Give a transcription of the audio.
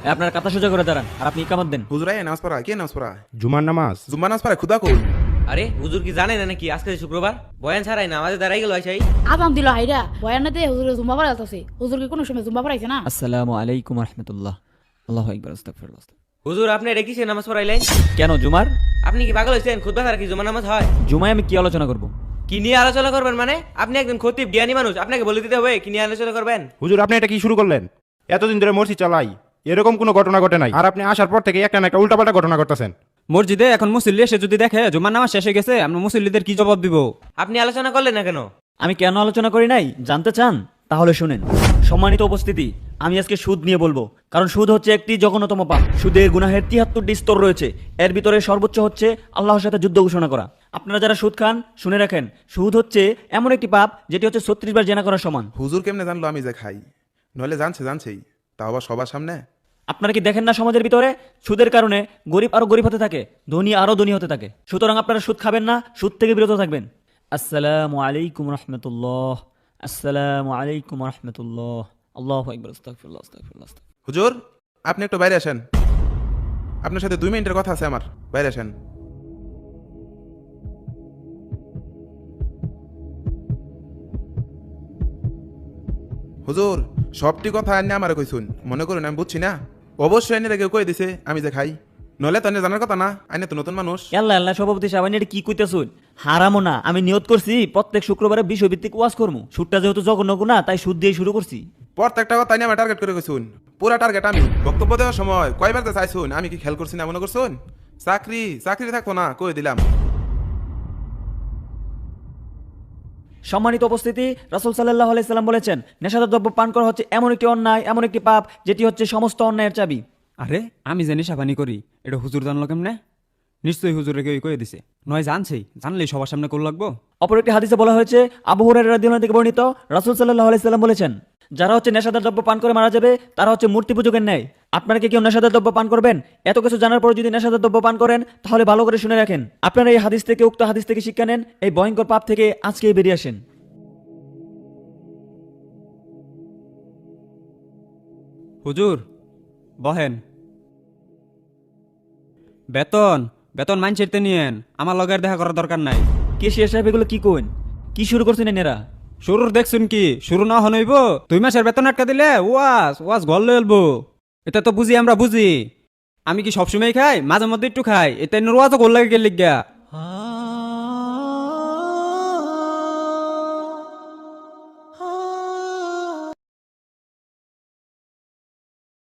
আপনার কাতা সোজা করে দাঁড়ান আর আপনি ইকামত দেন। হুজুরাই নামাজ পড়া কে নামাজ পড়া? জুমার নামাজ। জুম্মা নামাজ পড়া খুদা কই? আরে হুজুর কি জানেন না নাকি আজকে শুক্রবার বয়ান ছাড়াই না আমাদের দাঁড়াই গেল আইসাই। আদাম দিল হাইরা বয়ানাতে হুজুর জুম্বা পড়াইতাছে। হুজুর কি কোনো সময় জুম্বা পড়াইছে না? আসসালামু আলাইকুম রাহমাতুল্লাহ। আল্লাহু আকবার, আস্তাগফিরুল্লাহ। হুজুর আপনি এটা কিসের নামাজ পড়াইলেন? কেন জুমার? আপনি কি পাগল হয়েছেন? খুতবা ছাড়া কি জুমার নামাজ হয়? জুমায় আমি কি আলোচনা করব? কি নিয়ে আলোচনা করবেন মানে? আপনি একজন খতিব জ্ঞানী মানুষ, আপনাকে বলে দিতে হবে কি নিয়ে আলোচনা করবেন। হুজুর আপনি এটা কি শুরু করলেন? এতদিন ধরে মসজিদ চালাই, এরকম কোনো ঘটনা ঘটে নাই, আর আপনি আসার পর থেকে একটা না একটা উল্টাপাল্টা ঘটনা ঘটতেছেন। মসজিদে এখন মুসল্লি এসে যদি দেখে জুমার নামাজ শেষ হয়ে গেছে, আমরা মুসল্লিদের কি জবাব দিব? আপনি আলোচনা করলেন না কেন? আমি কেন আলোচনা করি নাই জানতে চান? তাহলে শুনেন। সম্মানিত উপস্থিতি, আমি আজকে সুদ নিয়ে বলবো, কারণ সুদ হচ্ছে একটি জঘন্যতম পাপ। সুদের গুনাহের ৭৩টি স্তর রয়েছে, এর ভিতরে সর্বোচ্চ হচ্ছে আল্লাহর সাথে যুদ্ধ ঘোষণা করা। আপনারা যারা সুদ খান শুনে রাখেন, সুদ হচ্ছে এমন একটি পাপ যেটি হচ্ছে ৩৬ বার জেনা করার সমান। হুজুর কেমনে জানলো আমি যে খাই? নইলে জানছেই, তাও আবার সবার সামনে। আপনারা কি দেখেন না সমাজের ভিতরে সুদের কারণে গরিব আরো গরিব হতে থাকে, ধনী আরো ধনী হতে থাকে। সুতরাং আপনারা সুদ খাবেন না, সুদ থেকে বিরত থাকবেন। আসসালামু আলাইকুম রহমতুল্লাহ। আসসালামু আলাইকুম রহমতুল্লাহ। আল্লাহু আকবার, আস্তাগফিরুল্লাহ, আস্তাগফিরুল্লাহ। হুজুর আপনি একটু বাইরে আসেন, আপনার সাথে 2 মিনিটের কথা আছে আমার। বাইরে আসেন। হুজুর সবটি কথা আনি আমার কইছুন, মনে করুন আমি বুঝছি না। অবশ্যই আইনের আগে কই দিছে আমি যে খাই, নলে তো আইনে জানার কথা না। আইনে তো নতুন মানুষ। আল্লাহ আল্লাহ, সভাপতি সাহেব এটা কি কইতেছুন? হারামো না, আমি নিয়ত করছি প্রত্যেক শুক্রবারে বিষয়ভিত্তিক ওয়াজ করবো। সুদটা যেহেতু জঘন্য গুনাহ, তাই সুদ দিয়ে শুরু করছি। প্রত্যেকটা কথা আইনে আমার টার্গেট করে কইছুন। পুরা টার্গেট আমি। বক্তব্য দেওয়ার সময় কয়বার তো চাইছুন, আমি কি খেয়াল করছি না মনে করছুন? চাকরি থাকতো না, কই দিলাম। সম্মানিত উপস্থিতি, রাসূল সাল্লাল্লাহু আলাইহি সাল্লাম বলেছেন, নেশাদার দ্রব্য পান করা হচ্ছে এমন একটি অন্যায়, এমন একটি পাপ যেটি হচ্ছে সমস্ত অন্যায়ের চাবি। আরে আমি যে নেশাপানি করি এটা হুজুর জানলো কেমনে? নিশ্চয়ই হুজুরে কেউ কয়ে দিছে, নয় জানছেই, জানলেই সবার সামনে কোল লাগবো। অপর একটি হাদিসে বলা হয়েছে, আবু হুরায়রা রাদিয়াল্লাহু থেকে বর্ণিত, রাসূল সাল্লাল্লাহু আলাইহি সাল্লাম বলেছেন, যারা হচ্ছে নেশাদার দ্রব্য পান করে মারা যাবে তারা হচ্ছে মূর্তি পূজকের ন্যায়। আপনারা কি কেউ নেশাদার দ্রব্য পান করবেন? এত কিছু জানার পর যদি নেশাদার দ্রব্য পান করেন তাহলে ভালো করে শুনে রাখেন। আপনারা এই হাদিস থেকে, উক্ত হাদিস থেকে শিক্ষা নেন, এই ভয়ঙ্কর পাপ থেকে আজকেই বেরিয়ে আসেন। হুজুর বহেন। বেতন বেতন মাইন ছেড়তে নিয়েন, আমার লগের দেখা করার দরকার নাই। কেশিয়া সাহেব এগুলো কি কোন? কি শুরু করছেন এরা? শুরুর দেখছুন কি? শুরু না হনইব 2 মাসের বেতন আটকা দিলে ওয়াজ ওয়াজ ঘর লয়ে এলবো। এটা তো বুঝি, আমরা বুঝি। আমি কি সবসময় খাই? মাঝে মধ্যে একটু খাই, এটা ওয়াজও গোল লাগে গেলে গা।